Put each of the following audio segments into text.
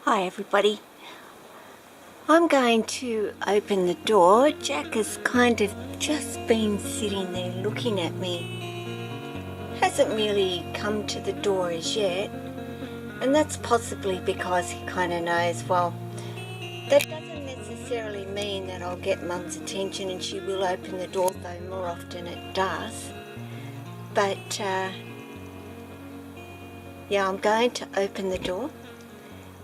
Hi everybody. I'm going to open the door. Jack has kind of just been sitting there looking at me. Hasn't really come to the door as yet. And that's possibly because he kind of knows, well, that doesn't necessarily mean that I'll get Mum's attention and she will open the door, though more often it does. But yeah, I'm going to open the door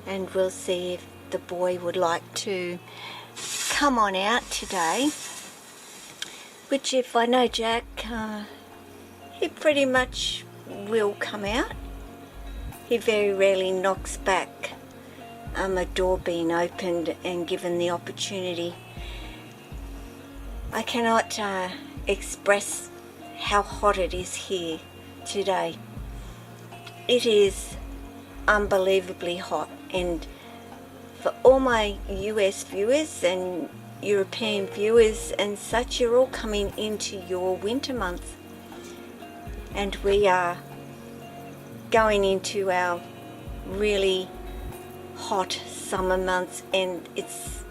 and we'll see if the boy would like to come on out today, which if I know Jack, he pretty much will come out. He very rarely knocks back a door being opened and given the opportunity. I cannot express how hot it is here today. It is unbelievably hot, and for all my US viewers and European viewers and such, you're all coming into your winter month, and we are going into our really hot summer months, and it's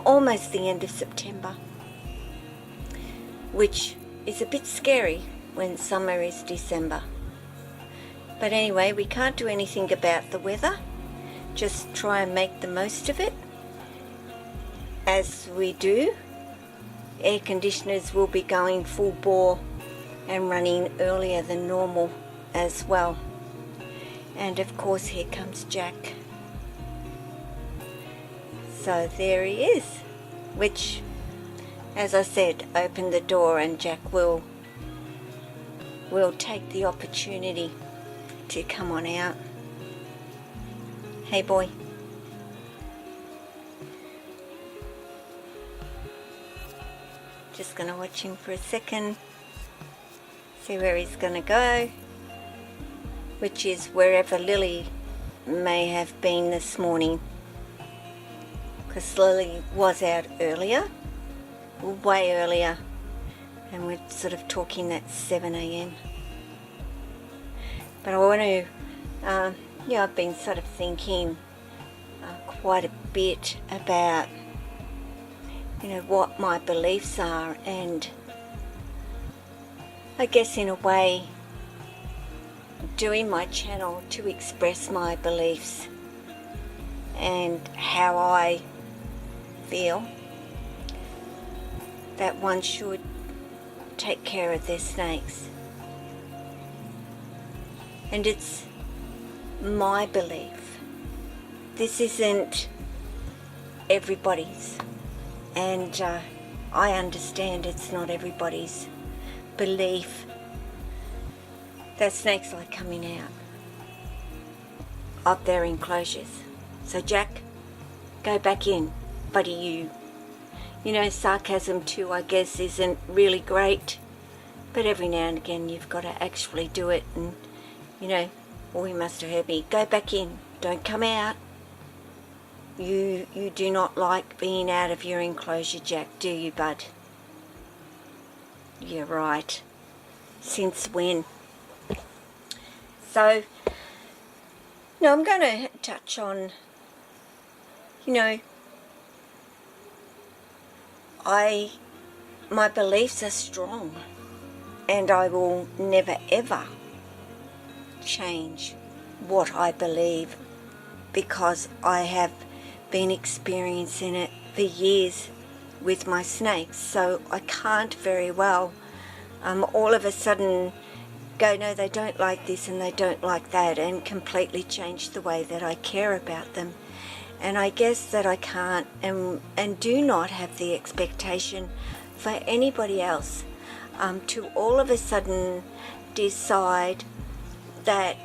almost the end of September, which is a bit scary when summer is December. But anyway, we can't do anything about the weather. Just try and make the most of it. As we do, air conditioners will be going full bore and running earlier than normal as well. And of course, here comes Jack. So there he is, which, as I said, open the door and Jack will take the opportunity to come on out. Hey boy. Just gonna watch him for a second, see where he's gonna go, which is wherever Lily may have been this morning, because Lily was out earlier, way earlier, and we're sort of talking that 7 a.m. But I want to, I've been sort of thinking quite a bit about, what my beliefs are, and I guess in a way doing my channel to express my beliefs and how I feel that one should take care of their snakes. And it's my belief. This isn't everybody's, and I understand it's not everybody's belief that snakes like coming out of their enclosures. So Jack, go back in, buddy. Sarcasm too, I guess, isn't really great, but every now and again you've got to actually do it. And we must have heard me. Go back in. Don't come out. You do not like being out of your enclosure, Jack, do you, bud? You're right. Since when? So, I'm going to touch on, my beliefs are strong, and I will never ever change what I believe, because I have been experiencing it for years with my snakes. So I can't very well all of a sudden go, no, they don't like this and they don't like that, and completely change the way that I care about them. And I guess that I can't and do not have the expectation for anybody else to all of a sudden decide that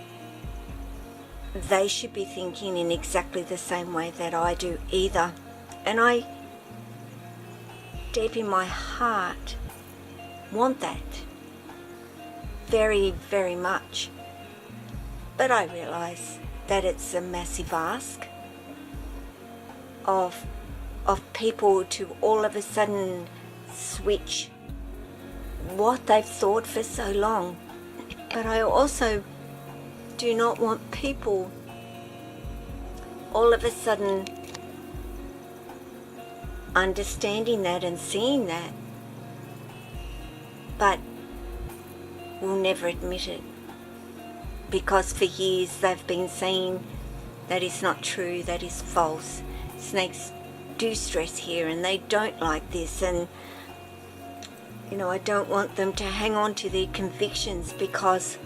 they should be thinking in exactly the same way that I do either. And I, deep in my heart, want that very, very much. But I realise that it's a massive ask of people to all of a sudden switch what they've thought for so long. But I also do not want people all of a sudden understanding that and seeing that, but will never admit it, because for years they've been saying that is not true, that is false. Snakes do stress here and they don't like this, and I don't want them to hang on to their convictions, because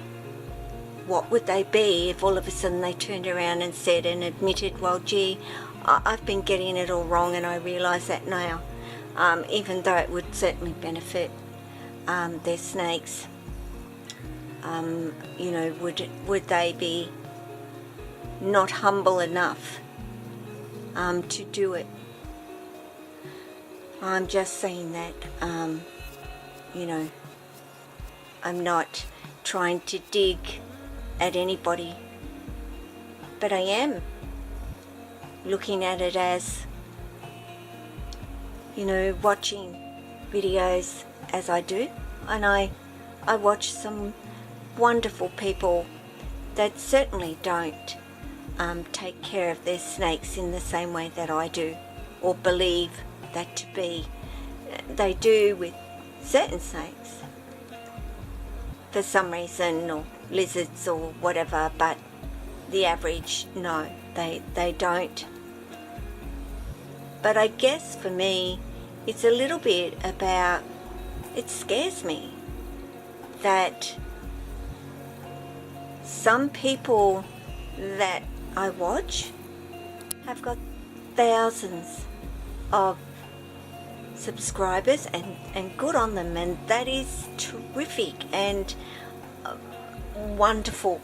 what would they be if all of a sudden they turned around and said and admitted, well, gee, I've been getting it all wrong and I realise that now, even though it would certainly benefit their snakes. Would they be not humble enough to do it? I'm just saying that, I'm not trying to dig at anybody, but I am looking at it as, watching videos as I do, and I watch some wonderful people that certainly don't take care of their snakes in the same way that I do, or believe that to be. They do with certain snakes for some reason, or lizards or whatever, but the average, no, they don't. But I guess for me, it's a little bit about, it scares me that some people that I watch have got thousands of subscribers, and good on them, and that is terrific and wonderful.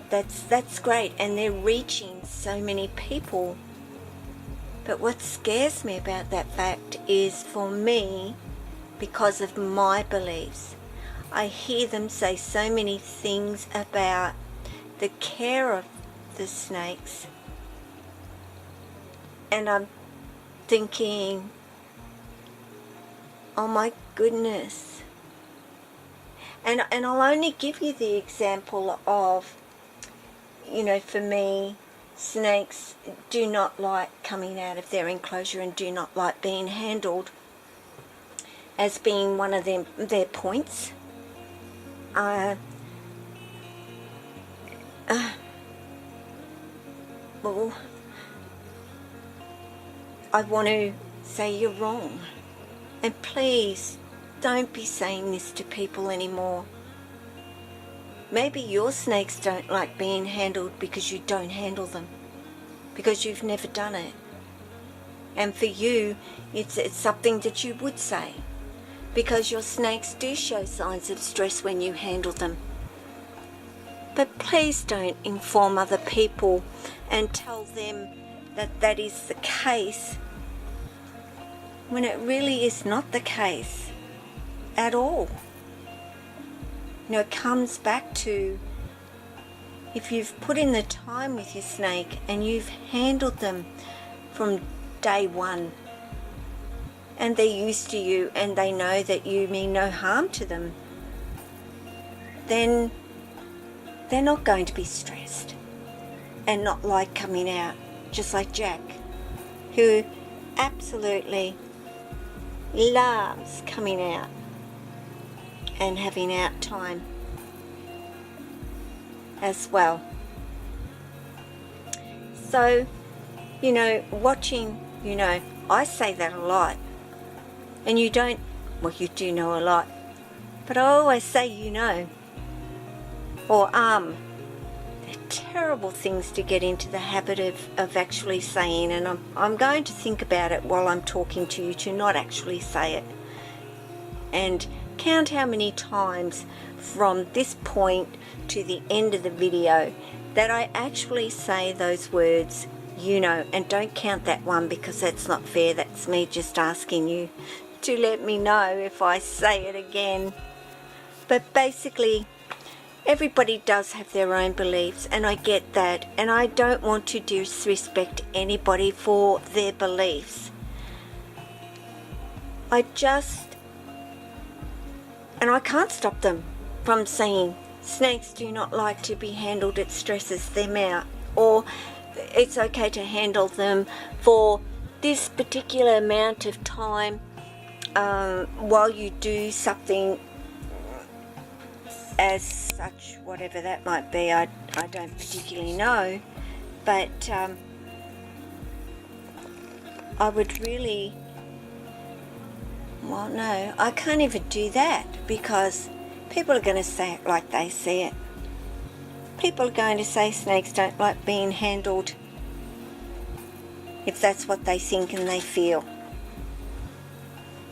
That's great, and they're reaching so many people. But what scares me about that fact is, for me, because of my beliefs, I hear them say so many things about the care of the snakes, and I'm thinking, oh my goodness. And I'll only give you the example of, for me, snakes do not like coming out of their enclosure and do not like being handled as being one of their points. Well, I want to say you're wrong. And please, don't be saying this to people anymore. Maybe your snakes don't like being handled because you don't handle them, because you've never done it. And for you, it's something that you would say, because your snakes do show signs of stress when you handle them. But please don't inform other people and tell them that that is the case, when it really is not the case at all. It comes back to, if you've put in the time with your snake and you've handled them from day one, and they're used to you and they know that you mean no harm to them, then they're not going to be stressed and not like coming out, just like Jack, who absolutely loves coming out and having out time as well. So, watching, I say that a lot, and you don't, well, you do know a lot, but I always say or they're terrible things to get into the habit of actually saying, and I'm going to think about it while I'm talking to you to not actually say it, and count how many times from this point to the end of the video that I actually say those words, and don't count that one, because that's not fair. That's me just asking you to let me know if I say it again. But basically, everybody does have their own beliefs, and I get that, and I don't want to disrespect anybody for their beliefs. And I can't stop them from saying snakes do not like to be handled, it stresses them out, or it's okay to handle them for this particular amount of time while you do something as such, whatever that might be. I don't particularly know, but I would really, well, no, I can't even do that, because people are going to say it like they see it. People are going to say snakes don't like being handled if that's what they think and they feel.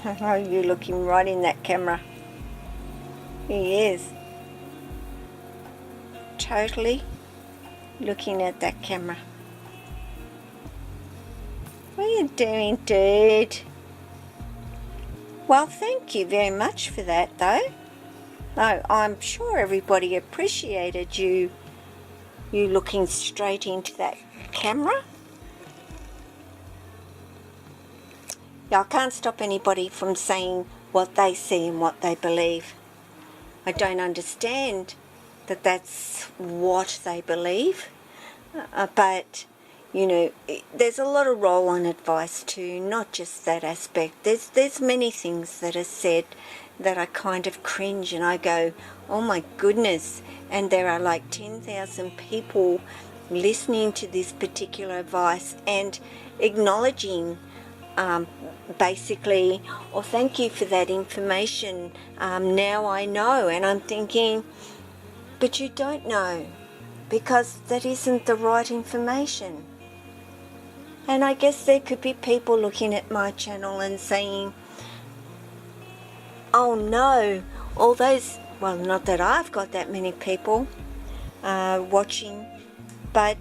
Oh, you're looking right in that camera. He is. Totally looking at that camera. What are you doing, dude? Well, thank you very much for that, though. No, I'm sure everybody appreciated you looking straight into that camera. Yeah, I can't stop anybody from saying what they see and what they believe. I don't understand that that's what they believe, but you know, there's a lot of role on advice too, not just that aspect. There's many things that are said that I kind of cringe and I go, oh my goodness, and there are like 10,000 people listening to this particular advice and acknowledging basically, oh, thank you for that information, now I know. And I'm thinking, but you don't know, because that isn't the right information. And I guess there could be people looking at my channel and saying, oh no, all those, well, not that I've got that many people watching, but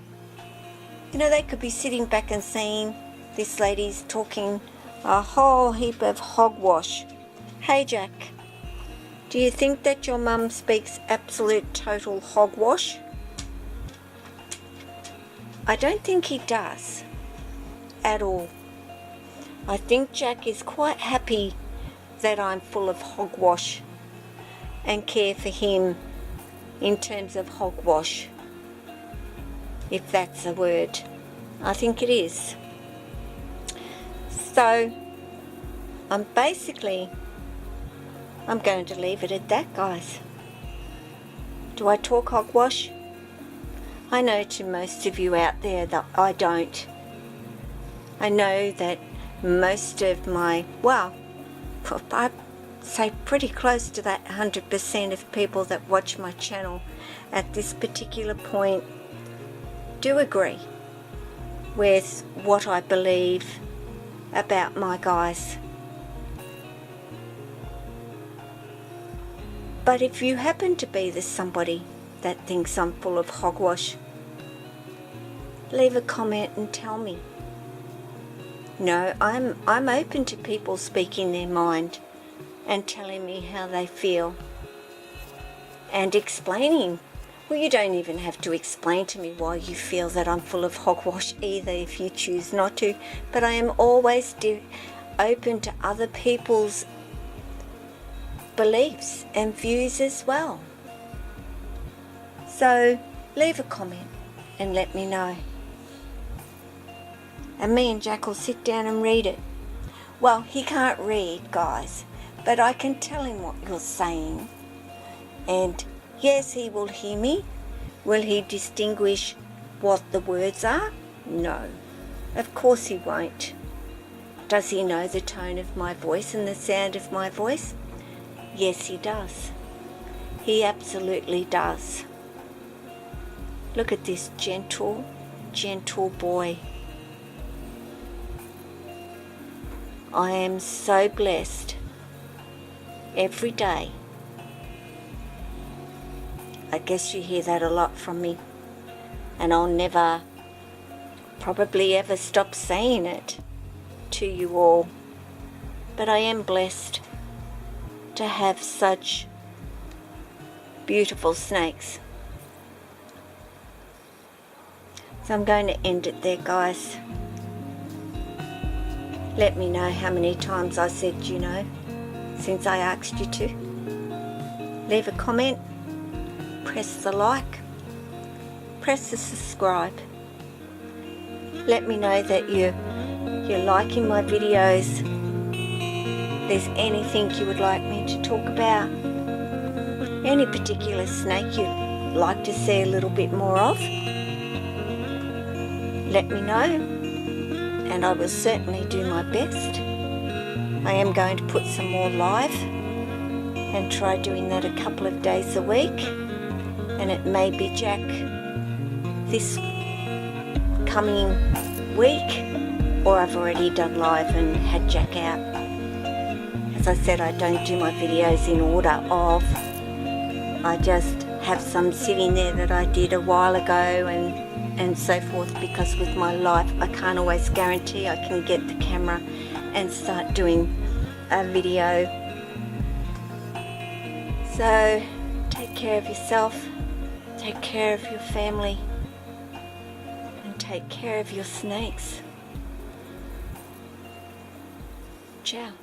you know, they could be sitting back and saying, this lady's talking a whole heap of hogwash. Hey Jack, do you think that your mum speaks absolute total hogwash? I don't think he does at all. I think Jack is quite happy that I'm full of hogwash and care for him in terms of hogwash, if that's a word. I think it is. So I'm going to leave it at that, guys. Do I talk hogwash? I know to most of you out there that I don't. I know that most of my, well, I'd say pretty close to that 100% of people that watch my channel at this particular point do agree with what I believe about my guys. But if you happen to be somebody that thinks I'm full of hogwash, leave a comment and tell me. No, I'm open to people speaking their mind and telling me how they feel and explaining. Well, you don't even have to explain to me why you feel that I'm full of hogwash either, if you choose not to, but I am always open to other people's beliefs and views as well. So leave a comment and let me know. And me and Jack will sit down and read it. Well, he can't read, guys, but I can tell him what you're saying. And yes, he will hear me. Will he distinguish what the words are? No, of course he won't. Does he know the tone of my voice and the sound of my voice? Yes, he does. He absolutely does. Look at this gentle, gentle boy. I am so blessed every day. I guess you hear that a lot from me, and I'll never, probably ever stop saying it to you all. But I am blessed to have such beautiful snakes. So I'm going to end it there, guys. Let me know how many times I said you know since I asked you to. Leave a comment, press the like, press the subscribe, Let me know that you're liking my videos. If there's anything you would like me to talk about, any particular snake you'd like to see a little bit more of, let me know, and I will certainly do my best. I am going to put some more live and try doing that a couple of days a week, and it may be Jack this coming week, or I've already done live and had Jack out. As I said, I don't do my videos in order of, I just have some sitting there that I did a while ago and so forth, because with my life I can't always guarantee I can get the camera and start doing a video. So take care of yourself, take care of your family, and take care of your snakes. Ciao.